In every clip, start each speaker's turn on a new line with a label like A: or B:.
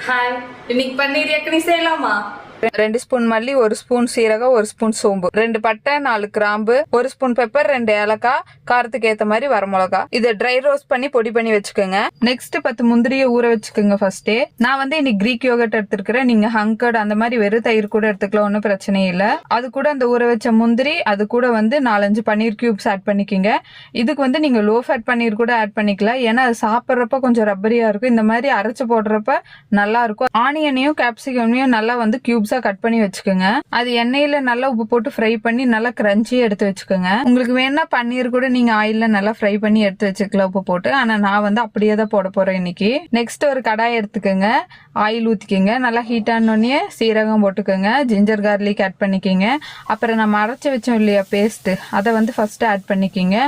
A: Hi, இன்னைக்கு பன்னீர் யக்கனி செய்யலாமா?
B: 2 spoon மல்லி, 1 ஸ்பூன் சீரகம், 1 ஸ்பூன் சோம்பு, 2 பட்டை, 4 கிராம்பு, 1 ஸ்பூன் பெப்பர், 2 ஏலக்காய், காரத்துக்கு ஏத்த மாதிரி வரமிளகா. இதை ட்ரை ரோஸ்ட் பண்ணி பொடி பண்ணி வச்சுக்கோங்க. நெக்ஸ்ட் 10 முந்திரியை ஊற வச்சுக்கோங்க ஃபர்ஸ்டே. நான் வந்து இன்னைக்கு கிரீக் யோகர்ட் எடுத்துருக்கிறேன். நீங்க ஹங்கர்ட் அந்த மாதிரி வெறும் தயிர் கூட எடுத்துக்கலாம், ஒன்றும் பிரச்சனை இல்லை. அது கூட அந்த ஊற வச்ச முந்திரி, அது கூட வந்து 4-5 பன்னீர் கியூப்ஸ் ஆட் பண்ணிக்கிங்க. இதுக்கு வந்து நீங்க லோ ஃபேட் பன்னீர் கூட ஆட் பண்ணிக்கலாம், ஏன்னா அது சாப்பிட்றப்ப கொஞ்சம் ரப்பரியா இருக்கும். இந்த மாதிரி அரைச்சு போடுறப்ப நல்லா இருக்கும். ஆனியனையும் கேப்சிகமையும் நல்லா வந்து கியூப்ஸ் கட் பண்ணி வச்சுக்கோங்க. அது எண்ணெயில நல்லா உப்பு போட்டு ஃப்ரை பண்ணி நல்லா கிரன்ச்சியா எடுத்து வச்சுக்கோங்க. உங்களுக்கு வேணா பன்னீர் கூட நீங்க ஆயில்ல நல்லா ஃப்ரை பண்ணி எடுத்து வச்சுக்கலாம் உப்பு போட்டு. ஆனா நான் வந்து அப்படியே தான் போட போறேன் இன்னைக்கு. நெக்ஸ்ட் ஒரு கடாய் எடுத்துக்கோங்க, ஆயில் ஊத்திக்கோங்க. நல்லா ஹீட் ஆனோடனே சீரகம் போட்டுக்கோங்க, ஜிஞ்சர் கார்லிக் ஆட் பண்ணிக்கோங்க. அப்புறம் நம்ம அரைச்சி வச்சோம் இல்லையா பேஸ்ட், அதை வந்து ஃபர்ஸ்ட் ஆட் பண்ணிக்கோங்க.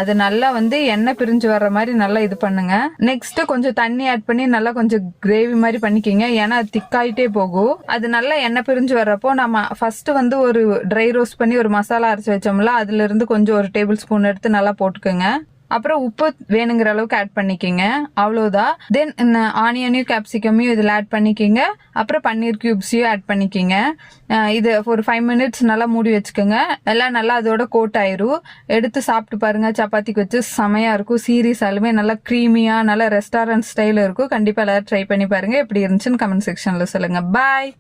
B: அது நல்லா வந்து எண்ணெய் பிரிஞ்சு வர்ற மாதிரி நல்லா இது பண்ணுங்க. நெக்ஸ்ட் கொஞ்சம் தண்ணி ஆட் பண்ணி நல்லா கொஞ்சம் கிரேவி மாதிரி பண்ணிக்கோங்க, ஏன்னா அது திக்காயிட்டே போகும். அது நல்லா எண்ணெய் பிரிஞ்சு வர்றப்போ நம்ம ஃபர்ஸ்ட் வந்து ஒரு ட்ரை ரோஸ்ட் பண்ணி ஒரு மசாலா அரைச்சி வச்சோம்ல, அதுல இருந்து கொஞ்சம் ஒரு டேபிள் ஸ்பூன் எடுத்து நல்லா போட்டுக்கோங்க. அப்புறம் உப்பு வேணுங்கிற அளவுக்கு ஆட் பண்ணிக்கோங்க, அவ்வளோதான். தென் ஆனியனையும் கேப்சிகமையும் இதில் ஆட் பண்ணிக்கோங்க. அப்புறம் பன்னீர் கியூப்ஸையும் ஆட் பண்ணிக்கோங்க. இது ஒரு 5 மினிட்ஸ் நல்லா மூடி வச்சுக்கோங்க. எல்லாம் நல்லா அதோட கோட் ஆயிரும். எடுத்து சாப்பிட்டு பாருங்க, சப்பாத்திக்கு வச்சு செமையா இருக்கும். சீரியஸாலுமே நல்லா க்ரீமியா நல்லா ரெஸ்டாரண்ட் ஸ்டைல இருக்கும். கண்டிப்பா எல்லாரும் ட்ரை பண்ணி பாருங்க. எப்படி இருந்துச்சுன்னு கமெண்ட் செக்ஷன்ல சொல்லுங்க. பாய்.